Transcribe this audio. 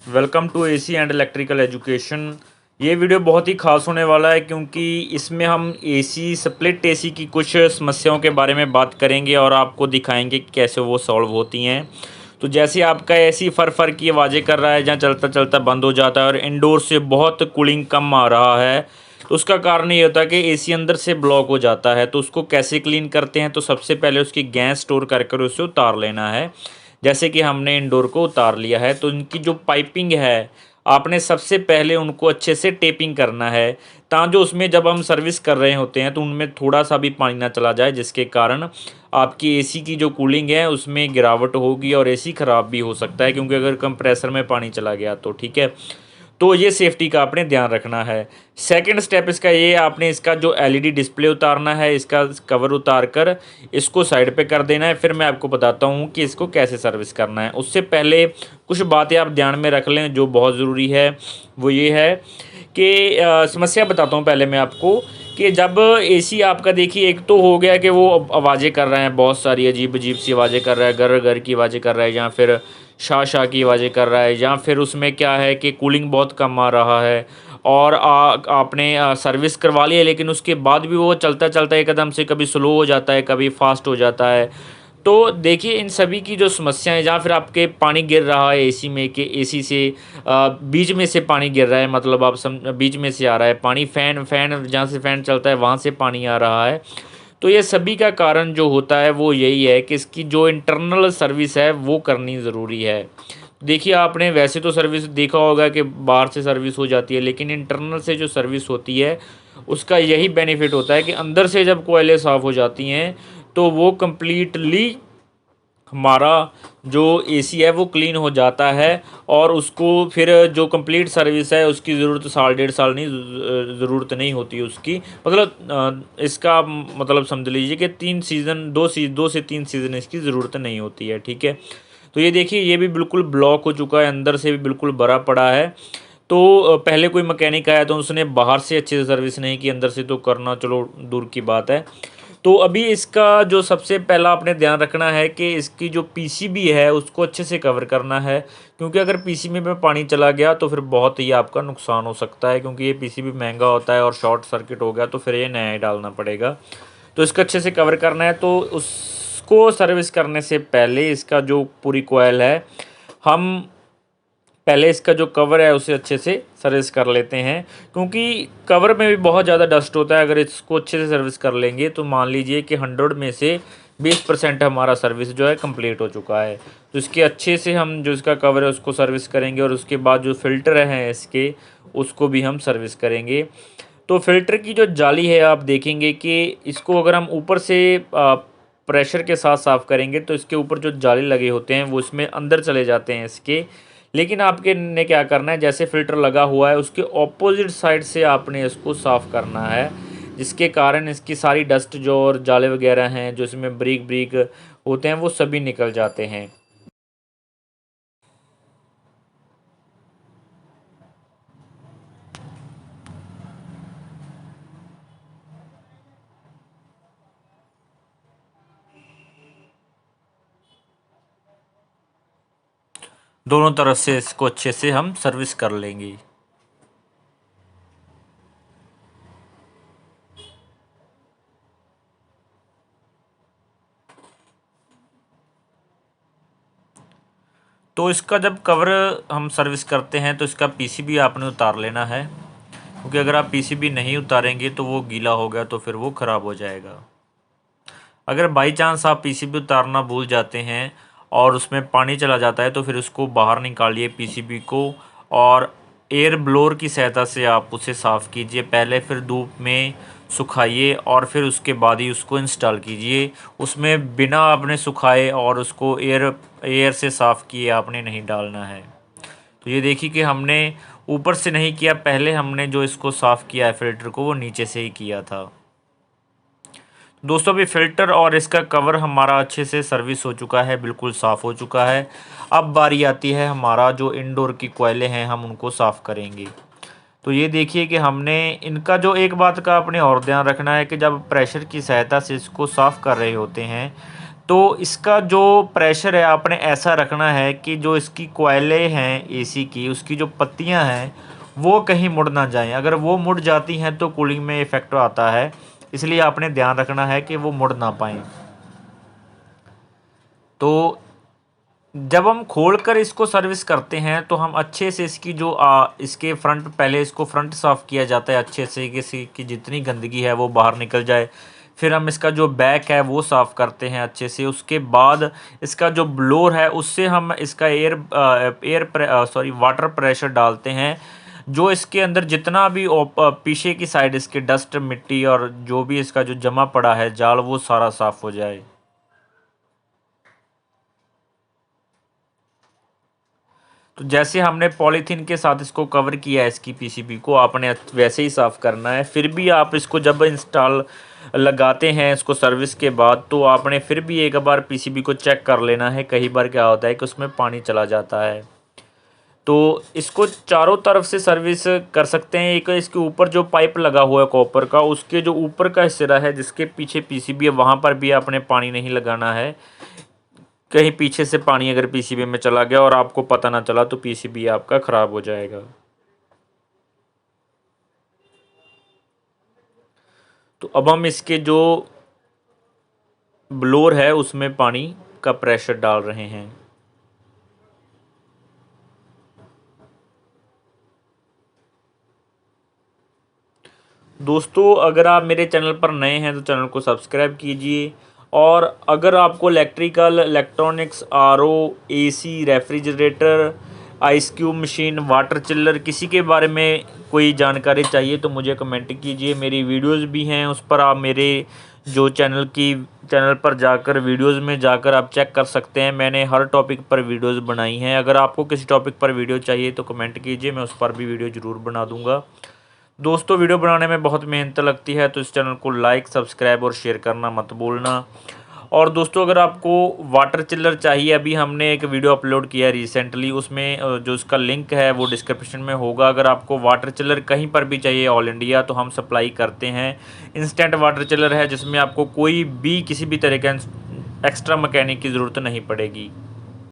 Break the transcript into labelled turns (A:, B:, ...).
A: Welcome to AC and electrical education. ये video बहुत ही खास होने वाला है क्योंकि इसमें हम एसी स्प्लिट एसी की कुछ समस्याओं के बारे में बात करेंगे और आपको दिखाएंगे कि कैसे वो सॉल्व होती हैं। तो जैसे आपका एसी फर फर की आवाज़ें कर रहा है, जहाँ चलता चलता बंद हो जाता है और इंडोर से बहुत कूलिंग कम आ रहा है, तो उसका कारण ये होता है कि एसी अंदर से ब्लॉक हो जाता है। तो उसको कैसे क्लीन करते हैं? तो सबसे पहले उसकी गैस स्टोर कर कर उसे उतार लेना है। जैसे कि हमने इंडोर को उतार लिया है, तो इनकी जो पाइपिंग है, आपने सबसे पहले उनको अच्छे से टेपिंग करना है, ताकि जो उसमें जब हम सर्विस कर रहे होते हैं तो उनमें थोड़ा सा भी पानी ना चला जाए, जिसके कारण आपकी एसी की जो कूलिंग है उसमें गिरावट होगी और एसी ख़राब भी हो सकता है, क्योंकि अगर कंप्रेसर में पानी चला गया तो ठीक है। तो ये सेफ्टी का आपने ध्यान रखना है। सेकंड स्टेप इसका ये, आपने इसका जो एलईडी डिस्प्ले उतारना है, इसका कवर उतार कर इसको साइड पे कर देना है। फिर मैं आपको बताता हूँ कि इसको कैसे सर्विस करना है। उससे पहले कुछ बातें आप ध्यान में रख लें जो बहुत ज़रूरी है। वो ये है कि समस्या बताता हूँ पहले मैं आपको, कि जब एसी आपका, देखिए, एक तो हो गया कि वो आवाज़ें कर रहे हैं, बहुत सारी अजीब अजीब सी आवाज़ें कर रहा है, गर गर की आवाज़ें कर रहा है, या फिर शाह शाह की आवाज़ें कर रहा है, या फिर उसमें क्या है कि कूलिंग बहुत कम आ रहा है और आपने सर्विस करवा ली है, लेकिन उसके बाद भी वो चलता चलता एकदम से कभी स्लो हो जाता है, कभी फास्ट हो जाता है। तो देखिए, इन सभी की जो समस्याएं, जहाँ फिर आपके पानी गिर रहा है एसी में, कि एसी से बीच में से पानी गिर रहा है, मतलब आप बीच में से आ रहा है पानी, फैन फैन जहाँ से फ़ैन चलता है वहाँ से पानी आ रहा है। तो ये सभी का कारण जो होता है वो यही है कि इसकी जो इंटरनल सर्विस है वो करनी ज़रूरी है। देखिए, आपने वैसे तो सर्विस देखा होगा कि बाहर से सर्विस हो जाती है, लेकिन इंटरनल से जो सर्विस होती है उसका यही बेनिफिट होता है कि अंदर से जब कोयलें साफ़ हो जाती हैं तो वो कम्प्लीटली हमारा जो एसी है वो क्लीन हो जाता है, और उसको फिर जो कंप्लीट सर्विस है उसकी ज़रूरत साल डेढ़ साल नहीं, ज़रूरत नहीं होती उसकी, मतलब इसका मतलब समझ लीजिए कि 3 सीज़न, 2 से 3 सीज़न इसकी ज़रूरत नहीं होती है, ठीक है। तो ये देखिए, ये भी बिल्कुल ब्लॉक हो चुका है, अंदर से भी बिल्कुल भरा पड़ा है। तो पहले कोई मैकेनिक आया तो उसने बाहर से अच्छे से सर्विस नहीं की, अंदर से तो करना चलो दूर की बात है। तो अभी इसका जो सबसे पहला आपने ध्यान रखना है कि इसकी जो पीसीबी है उसको अच्छे से कवर करना है, क्योंकि अगर पीसीबी में पानी चला गया तो फिर बहुत ही आपका नुकसान हो सकता है, क्योंकि ये पीसीबी महंगा होता है और शॉर्ट सर्किट हो गया तो फिर ये नया ही डालना पड़ेगा। तो इसको अच्छे से कवर करना है। तो उसको सर्विस करने से पहले इसका जो पूरी कोयल है, हम पहले इसका जो कवर है उसे अच्छे से सर्विस कर लेते हैं, क्योंकि कवर में भी बहुत ज़्यादा डस्ट होता है। अगर इसको अच्छे से सर्विस कर लेंगे तो मान लीजिए कि 100 में से 20% हमारा सर्विस जो है कंप्लीट हो चुका है। तो इसके अच्छे से हम जो इसका कवर है उसको सर्विस करेंगे, और उसके बाद जो फ़िल्टर हैं इसके, उसको भी हम सर्विस करेंगे। तो फ़िल्टर की जो जाली है, आप देखेंगे कि इसको अगर हम ऊपर से प्रेशर के साथ साफ़ करेंगे तो इसके ऊपर जो जाली लगे होते हैं वो इसमें अंदर चले जाते हैं इसके। लेकिन आपके ने क्या करना है, जैसे फ़िल्टर लगा हुआ है उसके ऑपोजिट साइड से आपने इसको साफ़ करना है, जिसके कारण इसकी सारी डस्ट जो और जाले वगैरह हैं जो इसमें ब्रीक ब्रीक होते हैं वो सभी निकल जाते हैं। दोनों तरफ से इसको अच्छे से हम सर्विस कर लेंगे। तो इसका जब कवर हम सर्विस करते हैं तो इसका पीसीबी आपने उतार लेना है, क्योंकि अगर आप पीसीबी नहीं उतारेंगे तो वो गीला हो गया तो फिर वो ख़राब हो जाएगा। अगर बाई चांस आप पीसीबी उतारना भूल जाते हैं और उसमें पानी चला जाता है तो फिर उसको बाहर निकालिए पीसीबी को, और एयर ब्लोअर की सहायता से आप उसे साफ़ कीजिए पहले, फिर धूप में सुखाइए और फिर उसके बाद ही उसको इंस्टॉल कीजिए। उसमें बिना आपने सुखाए और उसको एयर से साफ़ किए आपने नहीं डालना है। तो ये देखिए कि हमने ऊपर से नहीं किया, पहले हमने जो इसको साफ़ किया है फ़िल्टर को, वो नीचे से ही किया था। दोस्तों, अभी फ़िल्टर और इसका कवर हमारा अच्छे से सर्विस हो चुका है, बिल्कुल साफ़ हो चुका है। अब बारी आती है हमारा जो इंडोर की कोयलें हैं, हम उनको साफ़ करेंगे। तो ये देखिए कि हमने इनका जो, एक बात का आपने और ध्यान रखना है कि जब प्रेशर की सहायता से इसको साफ़ कर रहे होते हैं तो इसका जो प्रेशर है आपने ऐसा रखना है कि जो इसकी कॉइलें हैं एसी की, उसकी जो पत्तियां हैं वो कहीं मुड़ ना जाएं। अगर वो मुड़ जाती हैं तो कूलिंग में इफ़ेक्ट आता है, इसलिए आपने ध्यान रखना है कि वो मुड़ ना पाएँ। तो जब हम खोल कर इसको सर्विस करते हैं तो हम अच्छे से इसकी जो इसके फ्रंट, पहले इसको फ्रंट साफ़ किया जाता है अच्छे से कि इसकी जितनी गंदगी है वो बाहर निकल जाए। फिर हम इसका जो बैक है वो साफ़ करते हैं अच्छे से। उसके बाद इसका जो ब्लोअर है उससे हम इसका वाटर प्रेशर डालते हैं, जो इसके अंदर जितना भी पीछे की साइड इसके डस्ट, मिट्टी और जो भी इसका जो जमा पड़ा है जाल, वो सारा साफ़ हो जाए। तो जैसे हमने पॉलीथीन के साथ इसको कवर किया है, इसकी पीसीबी को आपने वैसे ही साफ़ करना है। फिर भी आप इसको जब इंस्टॉल लगाते हैं इसको सर्विस के बाद, तो आपने फिर भी एक बार पीसीबी को चेक कर लेना है। कई बार क्या होता है कि उसमें पानी चला जाता है। तो इसको चारों तरफ से सर्विस कर सकते हैं। एक इसके ऊपर जो पाइप लगा हुआ है कॉपर का, उसके जो ऊपर का हिस्सा है जिसके पीछे पीसीबी है, वहाँ पर भी आपने पानी नहीं लगाना है। कहीं पीछे से पानी अगर पीसीबी में चला गया और आपको पता ना चला तो पीसीबी आपका ख़राब हो जाएगा। तो अब हम इसके जो ब्लोअर है उसमें पानी का प्रेशर डाल रहे हैं। दोस्तों, अगर आप मेरे चैनल पर नए हैं तो चैनल को सब्सक्राइब कीजिए। और अगर आपको electrical, electronics, RO, AC, refrigerator, ice cube machine, water चिल्लर, किसी के बारे में कोई जानकारी चाहिए तो मुझे कमेंट कीजिए। मेरी वीडियोस भी हैं, उस पर आप मेरे जो चैनल पर जाकर वीडियोस में जाकर आप चेक कर सकते हैं। मैंने हर टॉपिक पर वीडियोस बनाई हैं। अगर आपको किसी टॉपिक पर वीडियो चाहिए तो कमेंट कीजिए, मैं उस पर भी वीडियो ज़रूर बना दूँगा। दोस्तों, वीडियो बनाने में बहुत मेहनत लगती है, तो इस चैनल को लाइक, सब्सक्राइब और शेयर करना मत भूलना। और दोस्तों, अगर आपको वाटर चिल्लर चाहिए, अभी हमने एक वीडियो अपलोड किया है रिसेंटली, उसमें जो उसका लिंक है वो डिस्क्रिप्शन में होगा। अगर आपको वाटर चिल्लर कहीं पर भी चाहिए ऑल इंडिया, तो हम सप्लाई करते हैं। इंस्टेंट वाटर चिल्लर है जिसमें आपको कोई भी किसी भी तरह का एक्स्ट्रा मैकेनिक की ज़रूरत नहीं पड़ेगी।